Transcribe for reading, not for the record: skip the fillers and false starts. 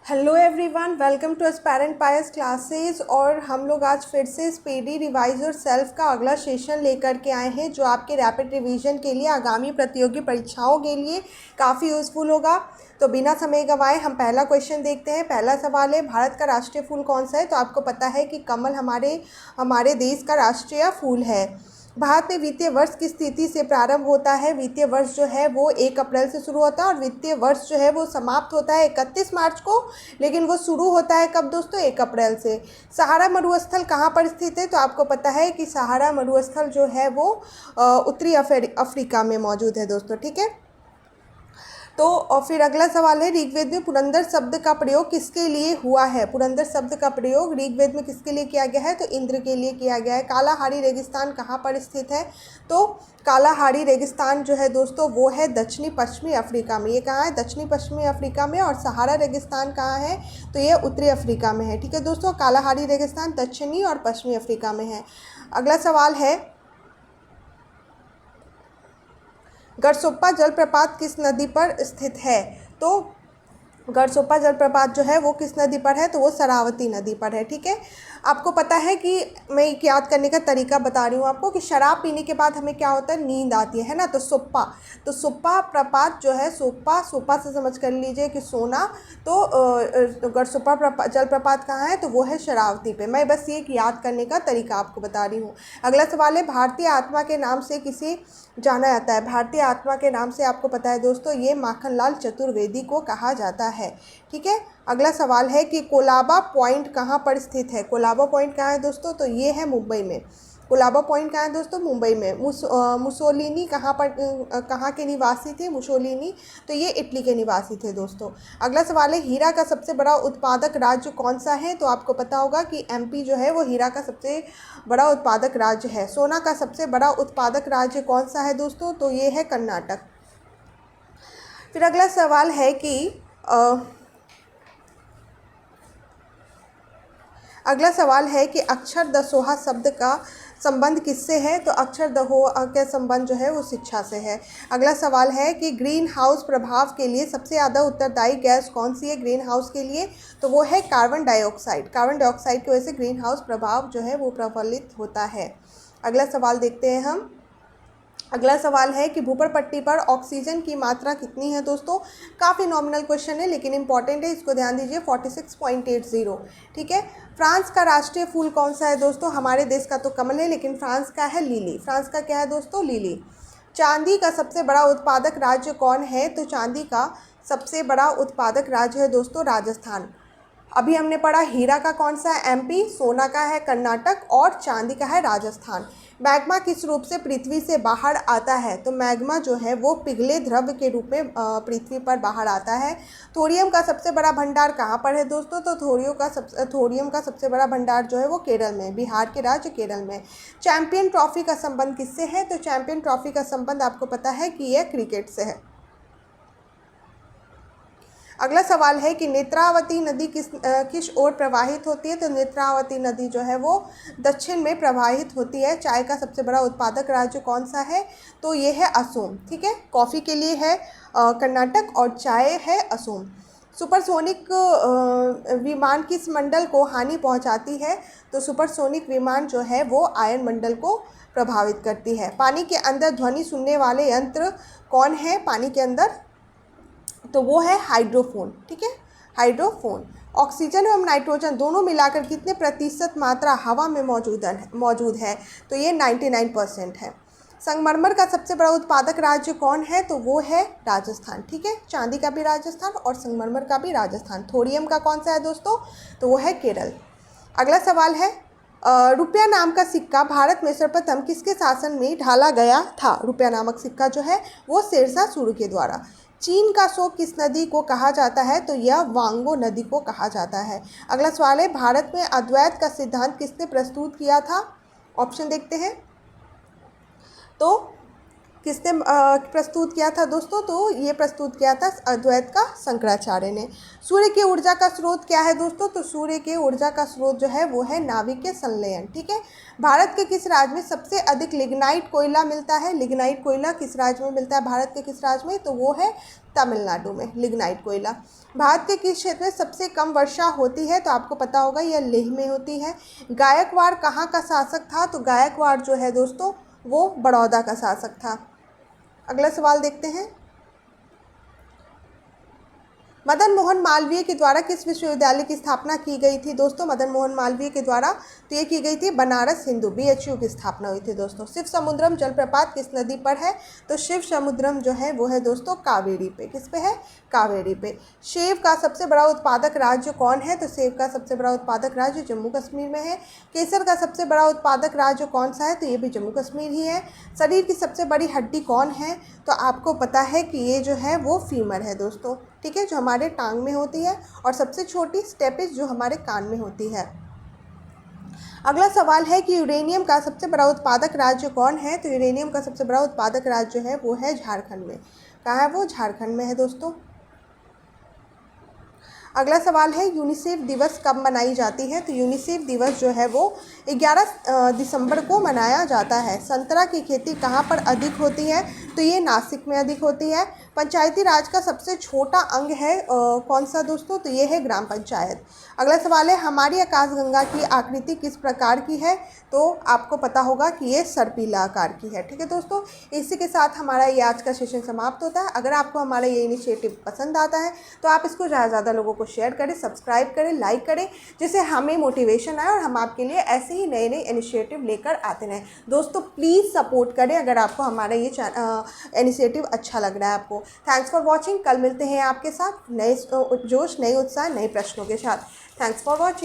Hello everyone, welcome to aspirant pious classes. और हम लोग आज फिर से स्पीडी रिवाइज और सेल्फ का अगला सेशन लेकर के आए हैं जो आपके रैपिड रिवीजन के लिए आगामी प्रतियोगी परीक्षाओं के लिए काफ़ी यूज़फुल होगा। तो बिना समय गंवाए हम पहला क्वेश्चन देखते हैं। पहला सवाल है, भारत का राष्ट्रीय फूल कौन सा है? तो आपको पता है कि कमल हमारे देश का राष्ट्रीय फूल है। भारत में वित्तीय वर्ष किस तिथि से प्रारंभ होता है? वित्तीय वर्ष जो है वो 1 अप्रैल से शुरू होता है और वित्तीय वर्ष जो है वो समाप्त होता है 31 मार्च को, लेकिन वो शुरू होता है कब दोस्तों? 1 अप्रैल से। सहारा मरुस्थल कहाँ पर स्थित है? तो आपको पता है कि सहारा मरुस्थल जो है वो उत्तरी अफ्रीका में मौजूद है दोस्तों, ठीक है। तो और फिर अगला सवाल है, ऋग्वेद में पुरंदर शब्द का प्रयोग किसके लिए हुआ है? पुरंदर शब्द का प्रयोग ऋग्वेद में किसके लिए किया गया है? तो इंद्र के लिए किया गया है। कालाहारी रेगिस्तान कहाँ पर स्थित है? तो कालाहारी रेगिस्तान जो है दोस्तों वो है दक्षिणी पश्चिमी अफ्रीका में। ये कहाँ है? दक्षिणी पश्चिमी अफ्रीका में। और सहारा रेगिस्तान कहाँ है? तो ये उत्तरी अफ्रीका में है, ठीक है दोस्तों। कालाहारी रेगिस्तान दक्षिणी और पश्चिमी अफ्रीका में है। अगला सवाल है, गरसोप्पा जलप्रपात किस नदी पर स्थित है? तो गरसोप्पा जलप्रपात जो है वो किस नदी पर है? तो वो शरावती नदी पर है, ठीक है। आपको पता है कि मैं एक याद करने का तरीका बता रही हूँ आपको कि शराब पीने के बाद हमें क्या होता है? नींद आती है ना। तो सोप्पा प्रपात जो है, सोप्पा से समझ कर लीजिए कि सोना। तो गरसोप्पा जलप्रपात कहाँ है? तो वो है शरावती पे। मैं बस ये एक याद करने का तरीका आपको बता रही हूँ। अगला सवाल है, भारतीय आत्मा के नाम से किसे जाना जाता है? भारतीय आत्मा के नाम से आपको पता है दोस्तों, ये माखनलाल चतुर्वेदी को कहा जाता है, ठीक है। अगला सवाल है कि कोलाबा पॉइंट कहाँ पर स्थित है? कोलाबा पॉइंट कहाँ है दोस्तों? तो ये है मुंबई में। कोलाबा पॉइंट कहाँ है दोस्तों? मुंबई में। मुसोलिनी कहाँ के निवासी थे? मुसोलिनी तो ये इटली के निवासी थे दोस्तों। अगला सवाल है, हीरा का सबसे बड़ा उत्पादक राज्य कौन सा है? तो आपको पता होगा कि एमपी जो है वो हीरा का सबसे बड़ा उत्पादक राज्य है। सोना का सबसे बड़ा उत्पादक राज्य कौन सा है दोस्तों? तो ये है कर्नाटक। फिर अगला सवाल है कि अक्षर दसोहा शब्द का संबंध किससे है? तो अक्षर दसोहा का संबंध जो है वो शिक्षा से है। अगला सवाल है कि ग्रीन हाउस प्रभाव के लिए सबसे ज़्यादा उत्तरदायी गैस कौन सी है ग्रीन हाउस के लिए? तो वो है कार्बन डाइऑक्साइड। कार्बन डाइऑक्साइड की वजह से ग्रीन हाउस प्रभाव जो है वो प्रफलित होता है। अगला सवाल देखते हैं हम। अगला सवाल है कि भूपर पट्टी पर ऑक्सीजन की मात्रा कितनी है दोस्तों? काफ़ी नॉमिनल क्वेश्चन है लेकिन इंपॉर्टेंट है, इसको ध्यान दीजिए। 46.80, ठीक है। फ्रांस का राष्ट्रीय फूल कौन सा है दोस्तों? हमारे देश का तो कमल है, लेकिन फ्रांस का है लिली। फ्रांस का क्या है दोस्तों? लिली। चांदी का सबसे बड़ा उत्पादक राज्य कौन है? तो चांदी का सबसे बड़ा उत्पादक राज्य है दोस्तों राजस्थान। अभी हमने पढ़ा हीरा का कौन सा है? एमपी। सोना का है कर्नाटक और चांदी का है राजस्थान। मैग्मा किस रूप से पृथ्वी से बाहर आता है? तो मैग्मा जो है वो पिघले द्रव्य के रूप में पृथ्वी पर बाहर आता है। थोरियम का सबसे बड़ा भंडार कहाँ पर है दोस्तों? तो थोरियम का सबसे बड़ा भंडार जो है वो केरल में, बिहार के राज्य केरल में। चैंपियन ट्रॉफी का संबंध किससे है? तो चैंपियन ट्रॉफी का संबंध आपको पता है कि यह क्रिकेट से है। अगला सवाल है कि नेत्रावती नदी किस ओर प्रवाहित होती है? तो नेत्रावती नदी जो है वो दक्षिण में प्रवाहित होती है। चाय का सबसे बड़ा उत्पादक राज्य कौन सा है? तो ये है असम, ठीक है। कॉफ़ी के लिए है कर्नाटक और चाय है असम। सुपरसोनिक विमान किस मंडल को हानि पहुंचाती है? तो सुपरसोनिक विमान जो है वो आयन मंडल को प्रभावित करती है। पानी के अंदर ध्वनि सुनने वाले यंत्र कौन है पानी के अंदर? तो वो है हाइड्रोफोन, ठीक है, हाइड्रोफोन। ऑक्सीजन एवं नाइट्रोजन दोनों मिलाकर कितने प्रतिशत मात्रा हवा में मौजूद है? तो ये 99% है। संगमरमर का सबसे बड़ा उत्पादक राज्य कौन है? तो वो है राजस्थान, ठीक है। चांदी का भी राजस्थान और संगमरमर का भी राजस्थान। थोरियम का कौन सा है दोस्तों? तो वो है केरल। अगला सवाल है, रुपया नाम का सिक्का भारत में सर्वप्रथम किसके शासन में ढाला गया था? रुपया नामक सिक्का जो है वो शेरशाह सूरी के द्वारा। चीन का शोक किस नदी को कहा जाता है? तो यह वांगो नदी को कहा जाता है। अगला सवाल है, भारत में अद्वैत का सिद्धांत किसने प्रस्तुत किया था? ऑप्शन देखते हैं। तो किसने प्रस्तुत किया था दोस्तों? तो ये प्रस्तुत किया था अद्वैत का शंकराचार्य ने। सूर्य की ऊर्जा का स्रोत क्या है दोस्तों? तो सूर्य के ऊर्जा का स्रोत जो है वो है नाभिकीय संलयन। ठीक है। भारत के किस राज्य में सबसे अधिक लिग्नाइट कोयला मिलता है? लिग्नाइट कोयला किस राज्य में मिलता है? भारत के किस राज्य में? तो वो है तमिलनाडु में लिग्नाइट कोयला। भारत के किस क्षेत्र में सबसे कम वर्षा होती है? तो आपको पता होगा यह लेह में होती है। गायकवाड़ कहाँ का शासक था? तो गायकवाड़ जो है दोस्तों वो बड़ौदा का शासक था। अगला सवाल देखते हैं। मदन मोहन मालवीय के द्वारा किस विश्वविद्यालय की स्थापना की गई थी दोस्तों? मदन मोहन मालवीय के द्वारा तो ये की गई थी बनारस हिंदू BHU की स्थापना हुई थी दोस्तों। शिव समुद्रम जलप्रपात किस नदी पर है? तो शिव समुद्रम जो है वो है दोस्तों कावेरी पे। किस पे है? कावेरी पे। सेब का सबसे बड़ा उत्पादक राज्य कौन है? तो सेब का सबसे बड़ा उत्पादक राज्य जम्मू कश्मीर में है। केसर का सबसे बड़ा उत्पादक राज्य कौन सा है? तो ये भी जम्मू कश्मीर ही है। शरीर की सबसे बड़ी हड्डी कौन है? तो आपको पता है कि ये जो है वो फीमर है दोस्तों। ठीक है, जो हमारे टांग में होती है। और सबसे छोटी स्टेपिस जो हमारे कान में होती है। अगला सवाल है कि यूरेनियम का सबसे बड़ा उत्पादक राज्य कौन है? तो यूरेनियम का सबसे बड़ा उत्पादक राज्य जो है वो है झारखंड में। कहाँ है वो? झारखंड में है दोस्तों। अगला सवाल है यूनिसेफ दिवस कब मनाई जाती है? तो यूनिसेफ दिवस जो है वो 11 दिसंबर को मनाया जाता है। संतरा की खेती कहाँ पर अधिक होती है? तो ये नासिक में अधिक होती है। पंचायती राज का सबसे छोटा अंग है कौन सा दोस्तों? तो ये है ग्राम पंचायत। अगला सवाल है हमारी आकाशगंगा की आकृति किस प्रकार की है? तो आपको पता होगा कि ये सर्पिला आकार की है। ठीक है दोस्तों, इसी के साथ हमारा ये आज का सेशन समाप्त होता है। अगर आपको हमारा ये इनिशिएटिव पसंद आता है तो आप इसको ज़्यादा से ज़्यादा लोगों को शेयर करें, सब्सक्राइब करें, लाइक करें, जिससे हमें मोटिवेशन आए और हम आपके लिए ऐसे ही नए नए इनिशिएटिव लेकर आते रहें। दोस्तों प्लीज़ सपोर्ट करें अगर आपको हमारा ये इनिशिएटिव अच्छा लग रहा है आपको। Thanks for watching. कल मिलते हैं आपके साथ नए जोश, नए उत्साह, नए प्रश्नों के साथ। Thanks for watching.